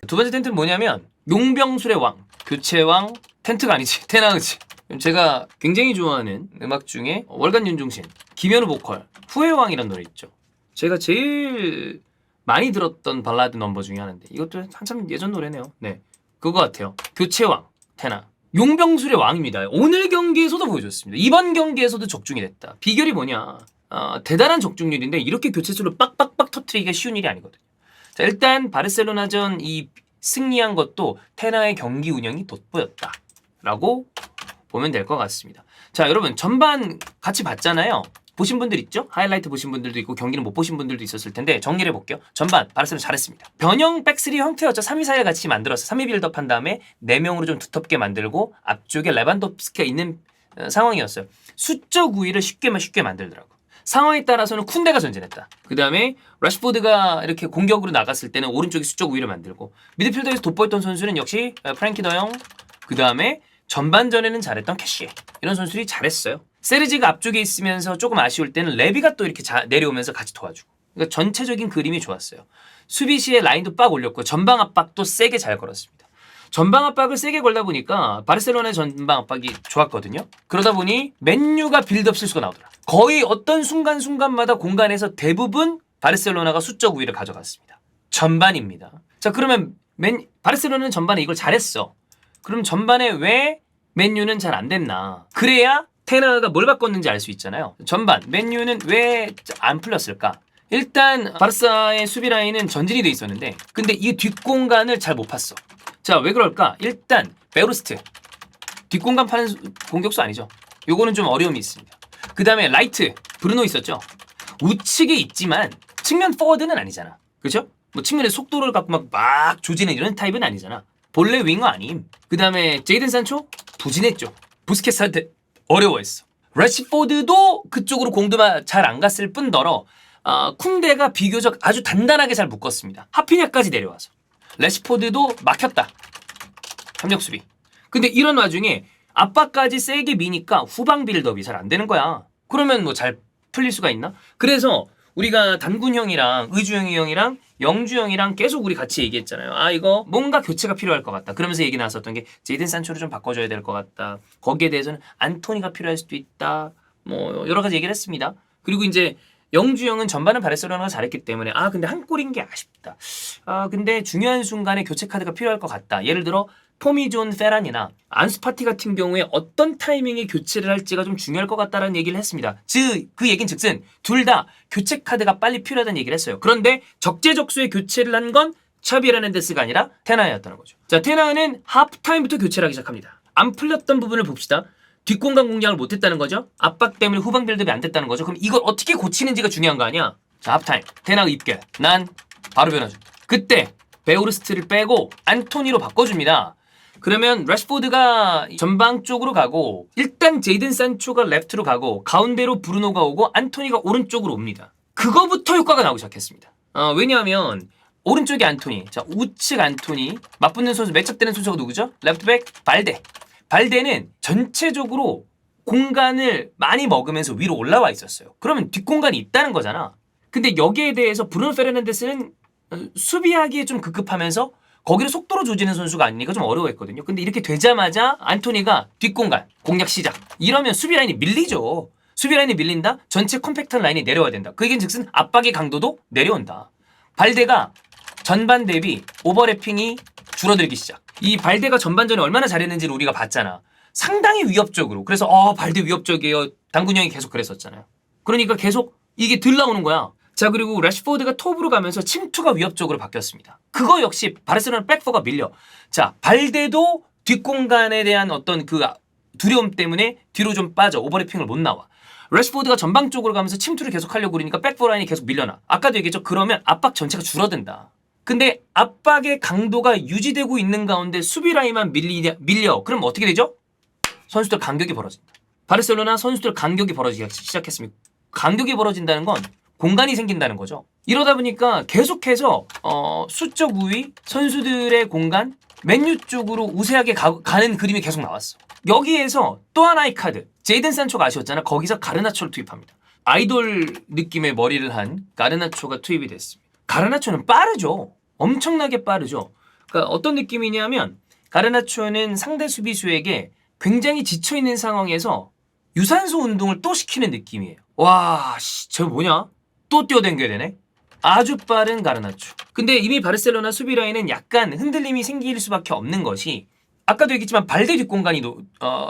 두 번째 텐트는 뭐냐면 용병술의 왕, 교체왕, 텐트가 아니지, 테나우지. 제가 굉장히 좋아하는 음악 중에 월간 윤종신, 김현우 보컬, 후회의 왕이라는 노래 있죠. 제가 제일 많이 들었던 발라드 넘버 중에 하나인데 이것도 한참 예전 노래네요. 네, 그거 같아요. 교체왕, 테나. 용병술의 왕입니다. 오늘 경기에서도 보여줬습니다. 이번 경기에서도 적중이 됐다. 비결이 뭐냐? 대단한 적중률인데 이렇게 교체수를 빡빡빡 터트리기가 쉬운 일이 아니거든요. 자, 일단 바르셀로나전 이 승리한 것도 테나의 경기 운영이 돋보였다 라고 보면 될 것 같습니다. 자, 여러분 전반 같이 봤잖아요. 보신 분들 있죠? 하이라이트 보신 분들도 있고 경기는 못 보신 분들도 있었을 텐데 정리를 해볼게요. 전반 바르셀로나 잘했습니다. 변형 백스리 형태였죠. 3-2-4-1 같이 만들어서 3위 빌드업 한 다음에 4명으로 좀 두텁게 만들고 앞쪽에 레반도프스키가 있는 상황이었어요. 수적 우위를 쉽게 만들더라고. 상황에 따라서는 쿤데가 전진했다. 그 다음에 래시포드가 이렇게 공격으로 나갔을 때는 오른쪽에 수적 우위를 만들고 미드필더에서 돋보였던 선수는 역시 프랭키 더영, 그 다음에 전반전에는 잘했던 캐시, 이런 선수들이 잘했어요. 세르지가 앞쪽에 있으면서 조금 아쉬울 때는 레비가 또 이렇게 내려오면서 같이 도와주고, 그러니까 전체적인 그림이 좋았어요. 수비 시에 라인도 빡 올렸고 전방 압박도 세게 잘 걸었습니다. 전방 압박을 세게 걸다 보니까 바르셀로나의 전방 압박이 좋았거든요. 그러다 보니 맨유가 빌드업 실수가 나오더라. 거의 어떤 순간순간마다 공간에서 대부분 바르셀로나가 수적 우위를 가져갔습니다. 전반입니다. 자, 그러면 바르셀로나는 전반에 이걸 잘했어. 그럼 전반에 왜 맨유는 잘 안 됐나? 그래야 테나가 뭘 바꿨는지 알 수 있잖아요. 전반 맨유는 왜 안 풀렸을까? 일단 바르사의 수비 라인은 전진이 돼 있었는데 근데 이 뒷공간을 잘 못 팠어. 자, 왜 그럴까? 일단 베우르스트 뒷공간 파는 공격수 아니죠. 요거는 좀 어려움이 있습니다. 그 다음에 라이트 브루노 있었죠. 우측에 있지만 측면 포워드는 아니잖아. 그렇죠? 뭐 측면에 속도를 갖고 막 조지는 이런 타입은 아니잖아. 본래 윙어 아님. 그 다음에 제이든 산초 부진했죠. 부스케스한테 어려워했어. 래시포드도 그쪽으로 공도 잘 안 갔을 뿐더러 쿤데가 비교적 아주 단단하게 잘 묶었습니다. 하피냐까지 내려와서. 래시포드도 막혔다. 협력 수비. 근데 이런 와중에 압박까지 세게 미니까 후방 빌드업이 잘 안 되는 거야. 그러면 뭐 잘 풀릴 수가 있나? 그래서 우리가 단군 형이랑 의주영이 형이랑 영주 형이랑 계속 우리 같이 얘기했잖아요. 이거 뭔가 교체가 필요할 것 같다. 그러면서 얘기 나왔었던 게 제이든 산초를 좀 바꿔줘야 될 것 같다. 거기에 대해서는 안토니가 필요할 수도 있다. 뭐 여러 가지 얘기를 했습니다. 그리고 이제 영주 형은 전반은 바르셀로나가 잘했기 때문에 근데 한 골인 게 아쉽다. 근데 중요한 순간에 교체 카드가 필요할 것 같다. 예를 들어 폼이 좋은 페란이나 안수파티 같은 경우에 어떤 타이밍에 교체를 할지가 좀 중요할 것 같다라는 얘기를 했습니다. 그 얘긴 즉슨 둘 다 교체 카드가 빨리 필요하다는 얘기를 했어요. 그런데 적재적소에 교체를 한 건 차비 헤르난데스가 아니라 테나였다는 거죠. 자, 테나는 하프타임부터 교체를 하기 시작합니다. 안 풀렸던 부분을 봅시다. 뒷공간 공략을 못했다는 거죠. 압박 때문에 후방 빌드업이 안 됐다는 거죠. 그럼 이걸 어떻게 고치는지가 중요한 거 아니야. 자, 하프타임 테나가 입결. 난 바로 변화줘. 그때 베우르스트를 빼고 안토니로 바꿔줍니다. 그러면 래시포드가 전방 쪽으로 가고 일단 제이든 산초가 레프트로 가고 가운데로 브루노가 오고 안토니가 오른쪽으로 옵니다. 그거부터 효과가 나오기 시작했습니다. 왜냐하면 오른쪽에 안토니, 자 우측 안토니, 맞붙는 선수, 매첩되는 선수가 누구죠? 레프트백 발데. 발데는 전체적으로 공간을 많이 먹으면서 위로 올라와 있었어요. 그러면 뒷공간이 있다는 거잖아. 근데 여기에 대해서 브루노 페르난데스는 수비하기에 좀 급급하면서 거기를 속도로 조지는 선수가 아니니까 좀 어려워했거든요. 근데 이렇게 되자마자 안토니가 뒷공간 공략 시작. 이러면 수비 라인이 밀리죠. 수비 라인이 밀린다? 전체 컴팩트한 라인이 내려와야 된다. 그 얘기는 즉슨 압박의 강도도 내려온다. 발데가 전반 대비 오버래핑이 줄어들기 시작. 이 발데가 전반전에 얼마나 잘했는지를 우리가 봤잖아. 상당히 위협적으로. 그래서 발데 위협적이에요. 당군 형이 계속 그랬었잖아요. 그러니까 계속 이게 들 나오는 거야. 자, 그리고 래시포드가 톱으로 가면서 침투가 위협적으로 바뀌었습니다. 그거 역시 바르셀로나 백포가 밀려. 자, 발데도 뒷공간에 대한 어떤 그 두려움 때문에 뒤로 좀 빠져. 오버래핑을 못 나와. 래시포드가 전방 쪽으로 가면서 침투를 계속 하려고 그러니까 백포 라인이 계속 밀려나. 아까도 얘기했죠. 그러면 압박 전체가 줄어든다. 근데 압박의 강도가 유지되고 있는 가운데 수비 라인만 밀려. 그럼 어떻게 되죠? 선수들 간격이 벌어진다. 바르셀로나 선수들 간격이 벌어지기 시작했습니다. 간격이 벌어진다는 건 공간이 생긴다는 거죠. 이러다 보니까 계속해서 수적 우위, 선수들의 공간, 맨유 쪽으로 우세하게 가는 그림이 계속 나왔어. 여기에서 또 하나의 카드, 제이든 산초가 아쉬웠잖아. 거기서 가르나초를 투입합니다. 아이돌 느낌의 머리를 한 가르나초가 투입이 됐습니다. 가르나초는 빠르죠. 엄청나게 빠르죠. 그러니까 어떤 느낌이냐면 가르나초는 상대 수비수에게 굉장히 지쳐있는 상황에서 유산소 운동을 또 시키는 느낌이에요. 와, 저 뭐냐? 또 뛰어댕겨야 되네? 아주 빠른 가르나초. 근데 이미 바르셀로나 수비 라인은 약간 흔들림이 생길 수밖에 없는 것이 아까도 얘기했지만 발대 뒷공간이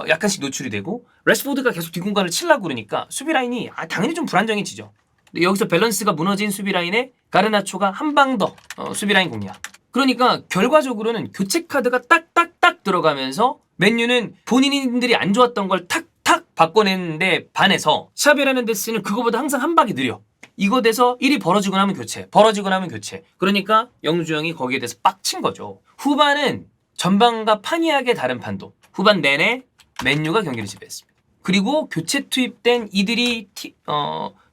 약간씩 노출이 되고 래시포드가 계속 뒷공간을 치려고 그러니까 수비 라인이 당연히 좀 불안정해지죠. 근데 여기서 밸런스가 무너진 수비 라인에 가르나초가 한 방 더 수비 라인 공략. 그러니까 결과적으로는 교체 카드가 딱딱딱 들어가면서 맨유는 본인들이 안 좋았던 걸 탁탁 바꿔냈는데 반해서 샤비라는 데스는 그거보다 항상 한 방이 느려. 이거 돼서 일이 벌어지고 나면 교체, 벌어지고 나면 교체. 그러니까 영주 형이 거기에 대해서 빡친 거죠. 후반은 전반과 판이하게 다른 판도. 후반 내내 맨유가 경기를 지배했습니다. 그리고 교체 투입된 이들이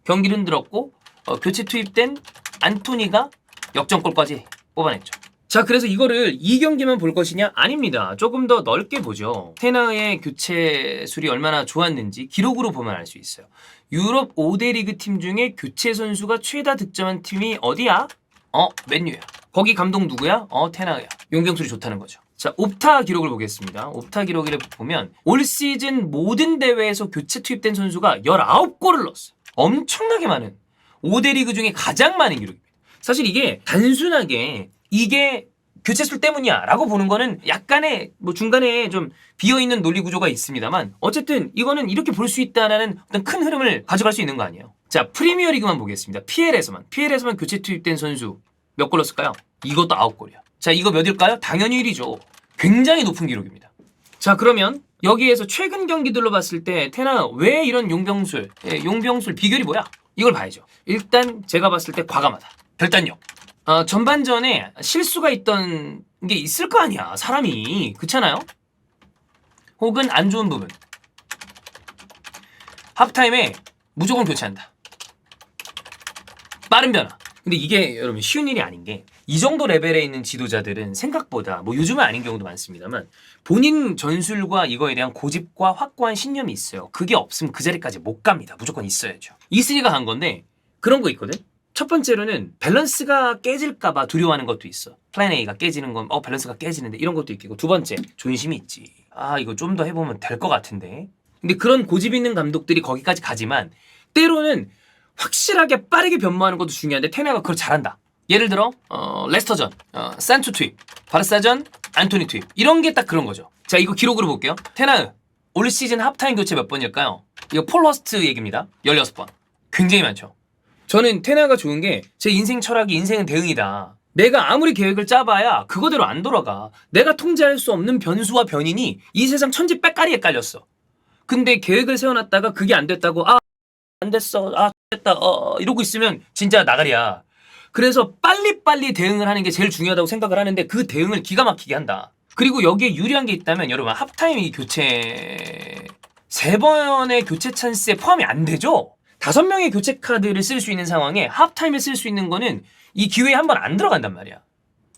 경기를 흔들었고 교체 투입된 안토니가 역전골까지 뽑아냈죠. 자, 그래서 이거를 이 경기만 볼 것이냐? 아닙니다. 조금 더 넓게 보죠. 테나의 교체술이 얼마나 좋았는지 기록으로 보면 알 수 있어요. 유럽 5대 리그 팀 중에 교체 선수가 최다 득점한 팀이 어디야? 맨유야. 거기 감독 누구야? 테나야. 용병술이 좋다는 거죠. 자, 옵타 기록을 보겠습니다. 옵타 기록을 보면 올 시즌 모든 대회에서 교체 투입된 선수가 19골을 넣었어요. 엄청나게 많은 5대 리그 중에 가장 많은 기록입니다. 사실 이게 단순하게 이게 교체술 때문이야 라고 보는 거는 약간의 중간에 좀 비어있는 논리 구조가 있습니다만 어쨌든 이거는 이렇게 볼 수 있다는 어떤 큰 흐름을 가져갈 수 있는 거 아니에요. 자, 프리미어 리그만 보겠습니다. PL에서만 교체 투입된 선수 몇 골 넣었을까요? 이것도 9골이야. 자, 이거 몇일까요? 당연히 1위죠. 굉장히 높은 기록입니다. 자, 그러면 여기에서 최근 경기들로 봤을 때 테나 왜 이런 용병술 비결이 뭐야? 이걸 봐야죠. 일단 제가 봤을 때 과감하다. 결단력. 전반전에 실수가 있던 게 있을 거 아니야. 사람이. 그렇잖아요? 혹은 안 좋은 부분. 하프타임에 무조건 교체한다. 빠른 변화. 근데 이게 여러분 쉬운 일이 아닌 게 이 정도 레벨에 있는 지도자들은 생각보다 요즘은 아닌 경우도 많습니다만 본인 전술과 이거에 대한 고집과 확고한 신념이 있어요. 그게 없으면 그 자리까지 못 갑니다. 무조건 있어야죠. 이슬이가 간 건데 그런 거 있거든. 첫 번째로는 밸런스가 깨질까봐 두려워하는 것도 있어. 플랜 A가 깨지는 건 밸런스가 깨지는데 이런 것도 있고 두 번째 존심이 있지. 이거 좀 더 해보면 될 것 같은데. 근데 그런 고집 있는 감독들이 거기까지 가지만 때로는 확실하게 빠르게 변모하는 것도 중요한데 테나가 그걸 잘한다. 예를 들어 레스터전 산초 투입, 바르사전 안토니 투입 이런 게 딱 그런 거죠. 자, 이거 기록으로 볼게요. 테나 올 시즌 하프타임 교체 몇 번일까요? 이거 폴 허스트 얘기입니다. 16번. 굉장히 많죠. 저는 테나가 좋은 게 제 인생 철학이 인생은 대응이다. 내가 아무리 계획을 짜봐야 그거대로 안 돌아가. 내가 통제할 수 없는 변수와 변인이 이 세상 천지 빽가리에 깔렸어. 근데 계획을 세워놨다가 그게 안 됐다고 안 됐어. 됐다. 이러고 있으면 진짜 나가리야. 그래서 빨리빨리 대응을 하는 게 제일 중요하다고 생각을 하는데 그 대응을 기가 막히게 한다. 그리고 여기에 유리한 게 있다면 여러분 하프타임 이 교체 3번의 교체 찬스에 포함이 안 되죠? 5명의 교체 카드를 쓸 수 있는 상황에 하프타임에 쓸 수 있는 거는 이 기회에 한 번 안 들어간단 말이야.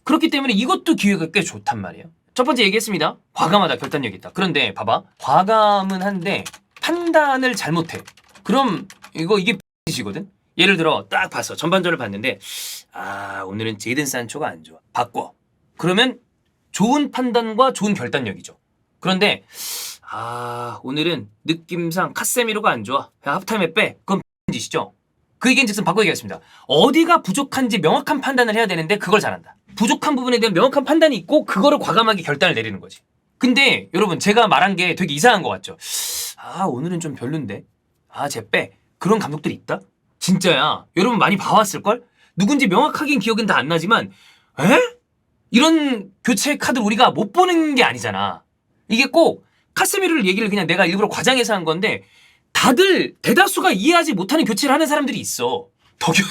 그렇기 때문에 이것도 기회가 꽤 좋단 말이에요. 첫 번째 얘기했습니다. 과감하다, 결단력 있다. 그런데 봐봐. 과감은 한데 판단을 잘못해. 그럼 이게 X이거든? 예를 들어 딱 봤어. 전반전을 봤는데 오늘은 제이든 산초가 안 좋아. 바꿔. 그러면 좋은 판단과 좋은 결단력이죠. 그런데 오늘은 느낌상 카세미로가 안 좋아. 하프타임에 빼. 그건 짓이죠. 그 얘기인즉슨 바꿔 얘기하겠습니다. 어디가 부족한지 명확한 판단을 해야 되는데 그걸 잘한다. 부족한 부분에 대한 명확한 판단이 있고 그거를 과감하게 결단을 내리는 거지. 근데 여러분 제가 말한 게 되게 이상한 것 같죠? 오늘은 좀 별론데? 쟤 빼. 그런 감독들이 있다? 진짜야. 여러분 많이 봐왔을걸? 누군지 명확하긴 기억은 다 안 나지만 이런 교체 카드를 우리가 못 보는 게 아니잖아. 이게 꼭 카세미로를 얘기를 그냥 내가 일부러 과장해서 한 건데 다들 대다수가 이해하지 못하는 교체를 하는 사람들이 있어. 덕현이.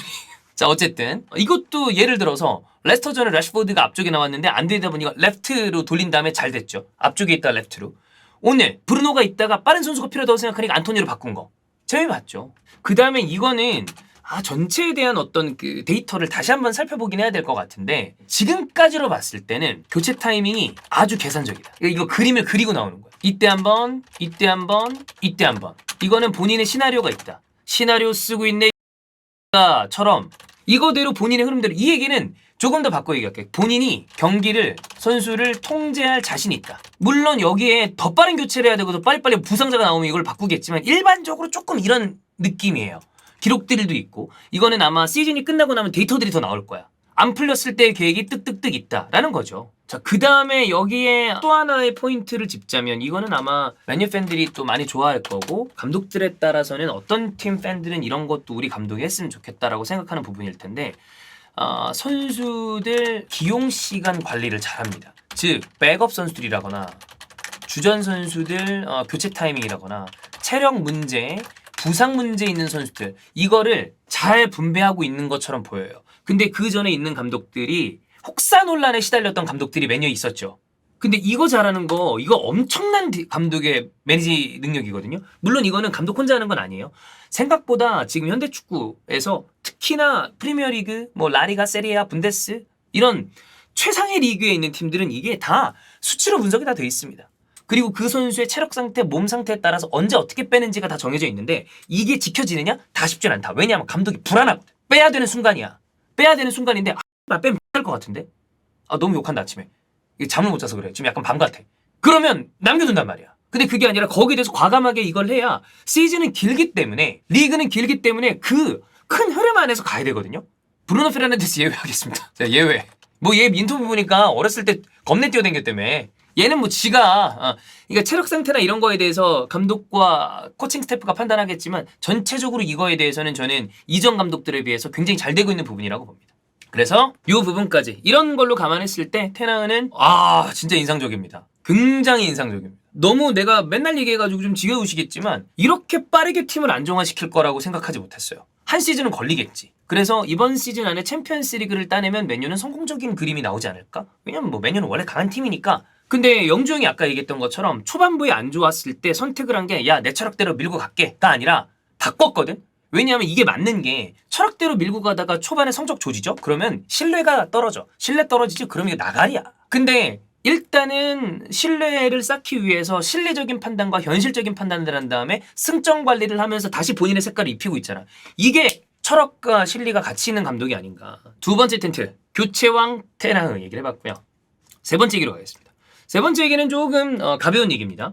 자, 어쨌든 이것도 예를 들어서 레스터전에 래시포드가 앞쪽에 나왔는데 안 되다 보니까 레프트로 돌린 다음에 잘 됐죠. 앞쪽에 있다 레프트로. 오늘 브루노가 있다가 빠른 선수가 필요하다고 생각하니까 안토니로 바꾼 거. 재미 봤죠. 그 다음에 이거는 전체에 대한 어떤 그 데이터를 다시 한번 살펴보긴 해야 될 것 같은데 지금까지로 봤을 때는 교체 타이밍이 아주 계산적이다. 이거 그림을 그리고 나오는 거야. 이때 한 번, 이때 한 번, 이때 한 번. 이거는 본인의 시나리오가 있다. 시나리오 쓰고 있네 처럼 이거대로 본인의 흐름대로. 이 얘기는 조금 더 바꿔 얘기할게. 본인이 경기를 선수를 통제할 자신이 있다. 물론 여기에 더 빠른 교체를 해야 되고 더 빨리빨리 부상자가 나오면 이걸 바꾸겠지만 일반적으로 조금 이런 느낌이에요. 기록들도 있고 이거는 아마 시즌이 끝나고 나면 데이터들이 더 나올 거야. 안 풀렸을 때의 계획이 뜨뜨뜨 있다라는 거죠. 자, 그 다음에 여기에 또 하나의 포인트를 짚자면 이거는 아마 맨유 팬들이 또 많이 좋아할 거고 감독들에 따라서는 어떤 팀 팬들은 이런 것도 우리 감독이 했으면 좋겠다라고 생각하는 부분일 텐데 선수들 기용 시간 관리를 잘합니다. 즉 백업 선수들이라거나 주전 선수들 교체 타이밍이라거나 체력 문제, 부상 문제 있는 선수들 이거를 잘 분배하고 있는 것처럼 보여요. 근데 그 전에 있는 감독들이 혹사 논란에 시달렸던 감독들이 몇 년 있었죠. 근데 이거 잘하는 거 이거 엄청난 감독의 매니지 능력이거든요. 물론 이거는 감독 혼자 하는 건 아니에요. 생각보다 지금 현대 축구에서 특히나 프리미어리그, 뭐 라리가, 세리아, 분데스 이런 최상의 리그에 있는 팀들은 이게 다 수치로 분석이 다 돼 있습니다. 그리고 그 선수의 체력 상태, 몸 상태에 따라서 언제 어떻게 빼는지가 다 정해져 있는데 이게 지켜지느냐? 다 쉽진 않다. 왜냐하면 감독이 불안하거든. 빼야 되는 순간이야. 빼야 되는 순간인데 빼면 될 것 같은데? 너무 욕한다 아침에. 잠을 못 자서 그래. 지금 약간 밤 같아. 그러면 남겨둔단 말이야. 근데 그게 아니라 거기에 대해서 과감하게 이걸 해야 시즌은 길기 때문에 리그는 길기 때문에 그 큰 흐름 안에서 가야 되거든요. 브루노 페르난데스 예외하겠습니다. 자, 예외. 뭐 얘 인터뷰 보니까 어렸을 때 겁내 뛰어댕겼다며. 얘는 뭐 지가 그러니까 체력 상태나 이런 거에 대해서 감독과 코칭 스태프가 판단하겠지만 전체적으로 이거에 대해서는 저는 이전 감독들에 비해서 굉장히 잘 되고 있는 부분이라고 봅니다. 그래서 이 부분까지 이런 걸로 감안했을 때 테나흐는 진짜 인상적입니다. 굉장히 인상적입니다. 너무 내가 맨날 얘기해가지고 좀 지겨우시겠지만 이렇게 빠르게 팀을 안정화시킬 거라고 생각하지 못했어요. 한 시즌은 걸리겠지. 그래서 이번 시즌 안에 챔피언스 리그를 따내면 맨유는 성공적인 그림이 나오지 않을까? 왜냐면 뭐 맨유는 원래 강한 팀이니까. 근데 영주 형이 아까 얘기했던 것처럼 초반부에 안 좋았을 때 선택을 한 게 야, 내 철학대로 밀고 갈게가 아니라 바꿨거든? 왜냐하면 이게 맞는 게 철학대로 밀고 가다가 초반에 성적 조지죠? 그러면 신뢰가 떨어져. 신뢰 떨어지지? 그러면 이게 나가리야. 근데 일단은 신뢰를 쌓기 위해서 실리적인 판단과 현실적인 판단을 한 다음에 승점 관리를 하면서 다시 본인의 색깔을 입히고 있잖아. 이게 철학과 실리가 같이 있는 감독이 아닌가. 두 번째 텐트, 교체왕 테나흐 얘기를 해봤고요. 세 번째 얘기로 가겠습니다. 세 번째 얘기는 조금 가벼운 얘기입니다.